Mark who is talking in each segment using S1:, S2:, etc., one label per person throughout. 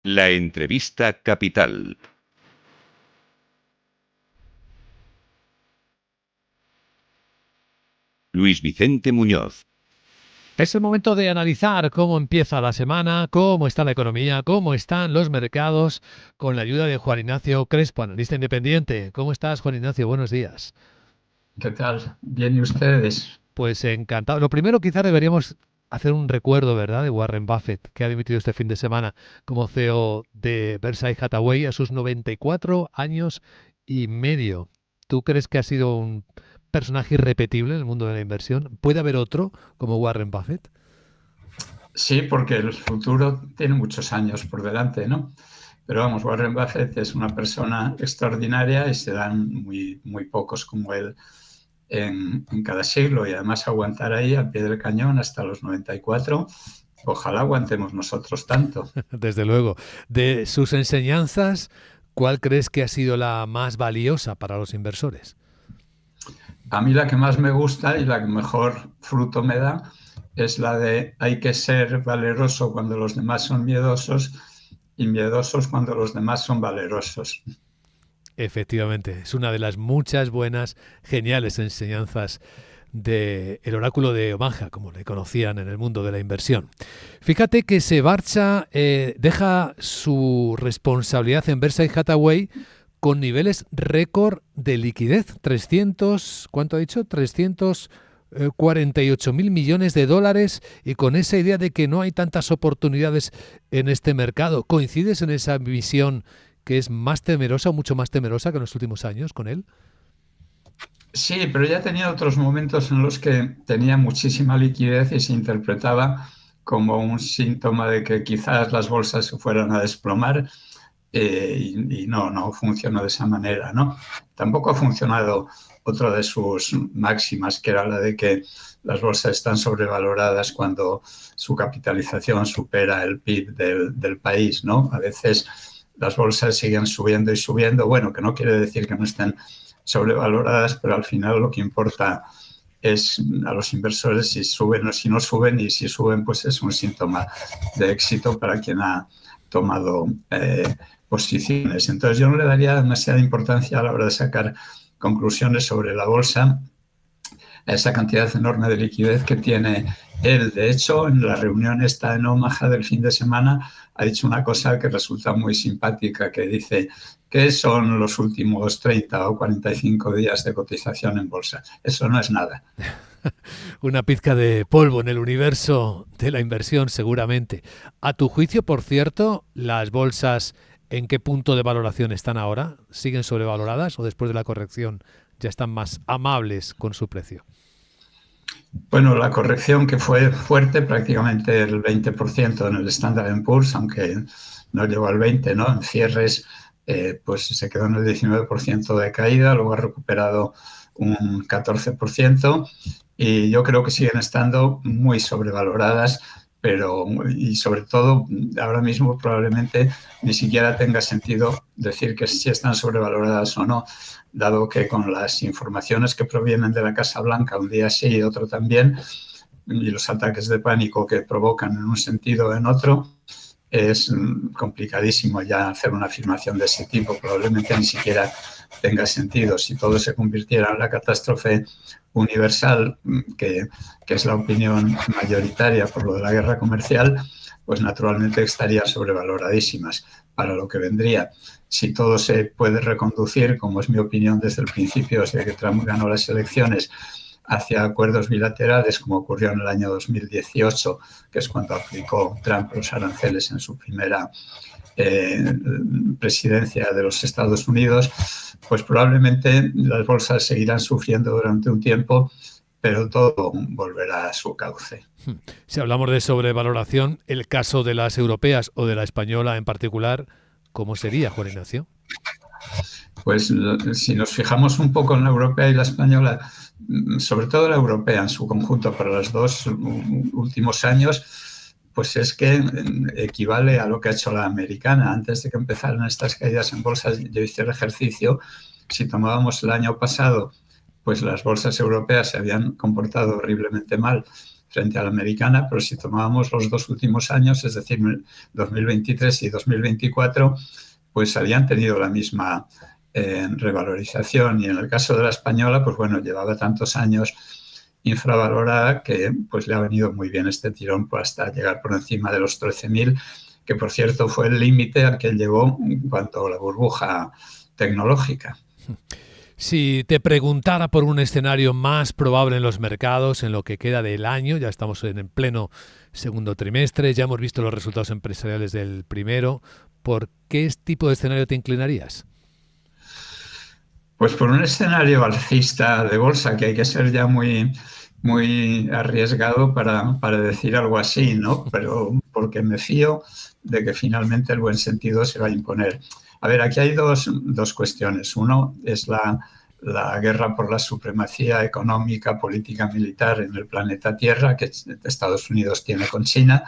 S1: La entrevista capital. Luis Vicente Muñoz.
S2: Es el momento de analizar cómo empieza la semana, cómo está la economía, cómo están los mercados, con la ayuda de Juan Ignacio Crespo, analista independiente. ¿Cómo estás, Juan Ignacio? Buenos días.
S3: ¿Qué tal? ¿Bien y ustedes?
S2: Pues encantado. Lo primero, quizás deberíamos hacer un recuerdo, ¿verdad?, de Warren Buffett, que ha dimitido este fin de semana como CEO de Berkshire Hathaway a sus 94 años y medio. ¿Tú crees que ha sido un personaje irrepetible en el mundo de la inversión? ¿Puede haber otro como Warren Buffett?
S3: Sí, porque el futuro tiene muchos años por delante, ¿no? Pero vamos, Warren Buffett es una persona extraordinaria y se dan muy pocos como él en cada siglo, y además aguantar ahí al pie del cañón hasta los 94. Ojalá aguantemos nosotros tanto.
S2: Desde luego. De sus enseñanzas, ¿cuál crees que ha sido la más valiosa para los inversores?
S3: A mí la que más me gusta y la que mejor fruto me da es la de hay que ser valeroso cuando los demás son miedosos y miedosos cuando los demás son valerosos.
S2: Efectivamente, es una de las muchas buenas, geniales enseñanzas del oráculo de Omaha, como le conocían en el mundo de la inversión. Fíjate que se marcha, deja su responsabilidad en Berkshire Hathaway con niveles récord de liquidez. 300, ¿cuánto ha dicho? 348 mil millones de dólares, y con esa idea de que no hay tantas oportunidades en este mercado. ¿Coincides en esa visión que es más temerosa o mucho más temerosa que en los últimos años con él?
S3: Sí, pero ya tenía otros momentos en los que tenía muchísima liquidez y se interpretaba como un síntoma de que quizás las bolsas se fueran a desplomar, y no funcionó de esa manera, ¿no? Tampoco ha funcionado otra de sus máximas, que era la de que las bolsas están sobrevaloradas cuando su capitalización supera el PIB del país, ¿no? A veces las bolsas siguen subiendo y subiendo, bueno, que no quiere decir que no estén sobrevaloradas, pero al final lo que importa es a los inversores si suben o si no suben, y si suben pues es un síntoma de éxito para quien ha tomado posiciones. Entonces yo no le daría demasiada importancia a la hora de sacar conclusiones sobre la bolsa a esa cantidad enorme de liquidez que tiene él. De hecho, en la reunión esta en Omaha del fin de semana ha dicho una cosa que resulta muy simpática, que dice: ¿qué son los últimos 30 o 45 días de cotización en bolsa? Eso no es nada.
S2: Una pizca de polvo en el universo de la inversión, seguramente. A tu juicio, por cierto, las bolsas, ¿en qué punto de valoración están ahora? ¿Siguen sobrevaloradas o después de la corrección ya están más amables con su precio?
S3: Bueno, la corrección, que fue fuerte, prácticamente el 20% en el Standard & Poor's, aunque no llegó al 20%, ¿no? En cierres, pues se quedó en el 19% de caída, luego ha recuperado un 14%, y yo creo que siguen estando muy sobrevaloradas, pero, y sobre todo ahora mismo probablemente ni siquiera tenga sentido decir que si están sobrevaloradas o no, dado que con las informaciones que provienen de la Casa Blanca un día sí y otro también, y los ataques de pánico que provocan en un sentido o en otro, es complicadísimo ya hacer una afirmación de ese tipo. Probablemente ni siquiera tenga sentido. Si todo se convirtiera en la catástrofe universal, que es la opinión mayoritaria por lo de la guerra comercial, pues naturalmente estarían sobrevaloradísimas para lo que vendría. Si todo se puede reconducir, como es mi opinión desde el principio, desde que Trump ganó las elecciones, hacia acuerdos bilaterales, como ocurrió en el año 2018, que es cuando aplicó Trump los aranceles en su primera presidencia de los Estados Unidos, pues probablemente las bolsas seguirán sufriendo durante un tiempo, pero todo volverá a su cauce.
S2: Si hablamos de sobrevaloración, el caso de las europeas o de la española en particular, ¿cómo sería, Juan Ignacio?
S3: Pues si nos fijamos un poco en la europea y la española, sobre todo la europea en su conjunto para los dos últimos años, pues es que equivale a lo que ha hecho la americana. Antes de que empezaran estas caídas en bolsas, yo hice el ejercicio. Si tomábamos el año pasado, pues las bolsas europeas se habían comportado horriblemente mal frente a la americana, pero si tomábamos los 2 últimos años, es decir, 2023 y 2024, pues habían tenido la misma revalorización. Y en el caso de la española, pues bueno, llevaba tantos años infravalorada que pues le ha venido muy bien este tirón hasta llegar por encima de los 13.000, que por cierto fue el límite al que llegó en cuanto a la burbuja tecnológica.
S2: Si te preguntara por un escenario más probable en los mercados en lo que queda del año, ya estamos en pleno segundo trimestre, ya hemos visto los resultados empresariales del primero, ¿por qué tipo de escenario te inclinarías?
S3: Pues por un escenario alcista de bolsa, que hay que ser ya muy, muy arriesgado para decir algo así, ¿no? Pero porque me fío de que finalmente el buen sentido se va a imponer. A ver, aquí hay dos cuestiones. Uno es la guerra por la supremacía económica, política, militar en el planeta Tierra que Estados Unidos tiene con China.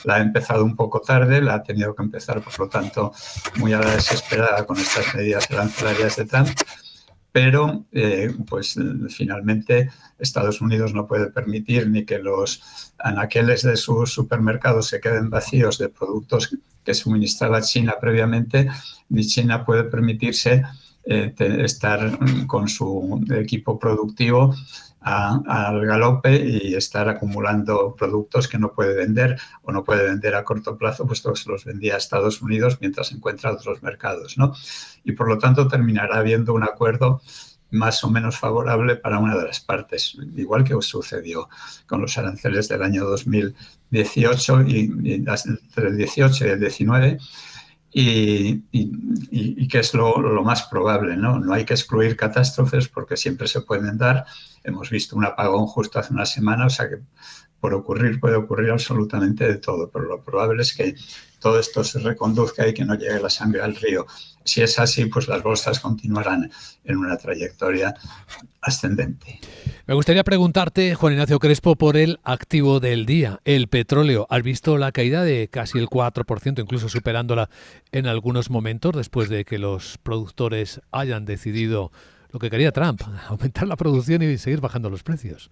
S3: La ha empezado un poco tarde, la ha tenido que empezar, por lo tanto, muy a la desesperada con estas medidas arancelarias de Trump. Pero pues finalmente Estados Unidos no puede permitir ni que los anaqueles de sus supermercados se queden vacíos de productos que suministraba China previamente, ni China puede permitirse estar con su equipo productivo al galope y estar acumulando productos que no puede vender o no puede vender a corto plazo, puesto que se los vendía a Estados Unidos mientras encuentra otros mercados, ¿no? Y por lo tanto terminará habiendo un acuerdo más o menos favorable para una de las partes, igual que sucedió con los aranceles del año 2018 entre el 18 y el 19, y que es lo más probable, ¿no? No hay que excluir catástrofes porque siempre se pueden dar. Hemos visto un apagón justo hace una semana, o sea que puede ocurrir absolutamente de todo, pero lo probable es que todo esto se reconduzca y que no llegue la sangre al río. Si es así, pues las bolsas continuarán en una trayectoria ascendente.
S2: Me gustaría preguntarte, Juan Ignacio Crespo, por el activo del día, el petróleo. ¿Has visto la caída de casi el 4%, incluso superándola en algunos momentos, después de que los productores hayan decidido lo que quería Trump, aumentar la producción y seguir bajando los precios?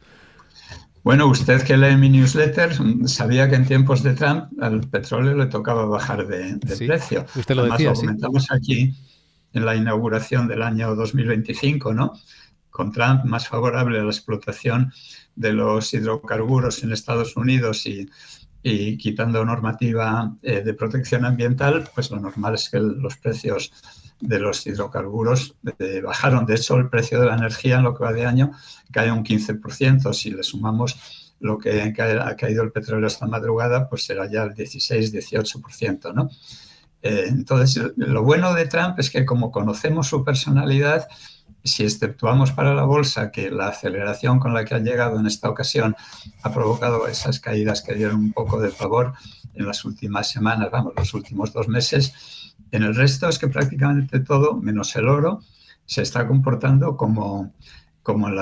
S3: Bueno, usted que lee mi newsletter sabía que en tiempos de Trump al petróleo le tocaba bajar de
S2: Sí,
S3: precio.
S2: usted lo
S3: Además,
S2: decía,
S3: lo
S2: sí.
S3: comentamos aquí en la inauguración del año 2025, ¿no? Con Trump más favorable a la explotación de los hidrocarburos en Estados Unidos y quitando normativa de protección ambiental, pues lo normal es que los precios de los hidrocarburos bajaron. De hecho, el precio de la energía en lo que va de año cae un 15%. Si le sumamos lo que ha caído el petróleo esta madrugada, pues será ya el 16-18%, ¿no? Entonces, lo bueno de Trump es que como conocemos su personalidad, si exceptuamos para la bolsa que la aceleración con la que ha llegado en esta ocasión ha provocado esas caídas que dieron un poco de pavor en las últimas semanas, vamos, los últimos 2 meses, en el resto es que prácticamente todo, menos el oro, se está comportando como en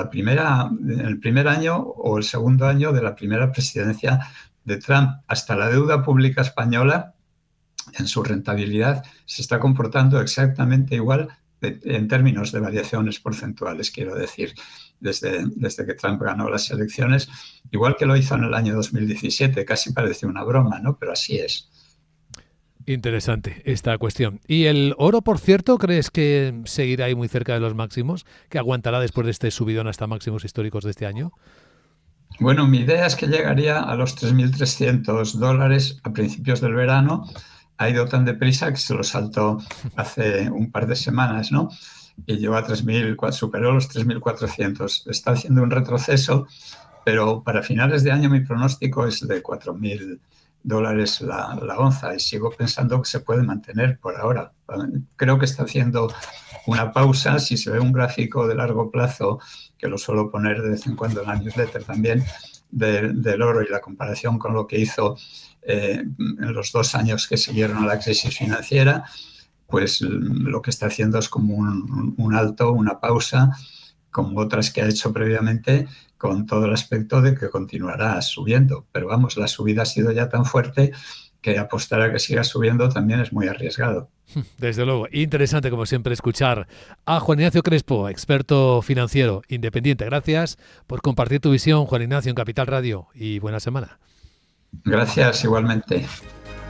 S3: el primer año o el segundo año de la primera presidencia de Trump. Hasta la deuda pública española, en su rentabilidad, se está comportando exactamente igual en términos de variaciones porcentuales, quiero decir, desde que Trump ganó las elecciones, igual que lo hizo en el año 2017, casi parece una broma, ¿no? Pero así es.
S2: Interesante esta cuestión. ¿Y el oro, por cierto, crees que seguirá ahí muy cerca de los máximos? ¿Que aguantará después de este subidón hasta máximos históricos de este año?
S3: Bueno, mi idea es que llegaría a los $3.300 a principios del verano. Ha ido tan deprisa que se lo saltó hace un par de semanas, ¿no? Y llegó a 3.000, superó los 3.400. Está haciendo un retroceso, pero para finales de año mi pronóstico es de $4.000 la onza y sigo pensando que se puede mantener por ahora. Creo que está haciendo una pausa. Si se ve un gráfico de largo plazo, que lo suelo poner de vez en cuando en la newsletter también, del oro y la comparación con lo que hizo en los 2 años que siguieron a la crisis financiera, pues lo que está haciendo es como un alto, una pausa, como otras que ha hecho previamente, con todo el aspecto de que continuará subiendo. Pero vamos, la subida ha sido ya tan fuerte que apostar a que siga subiendo también es muy arriesgado.
S2: Desde luego. Interesante, como siempre, escuchar a Juan Ignacio Crespo, experto financiero independiente. Gracias por compartir tu visión, Juan Ignacio, en Capital Radio, y buena semana.
S3: Gracias, igualmente.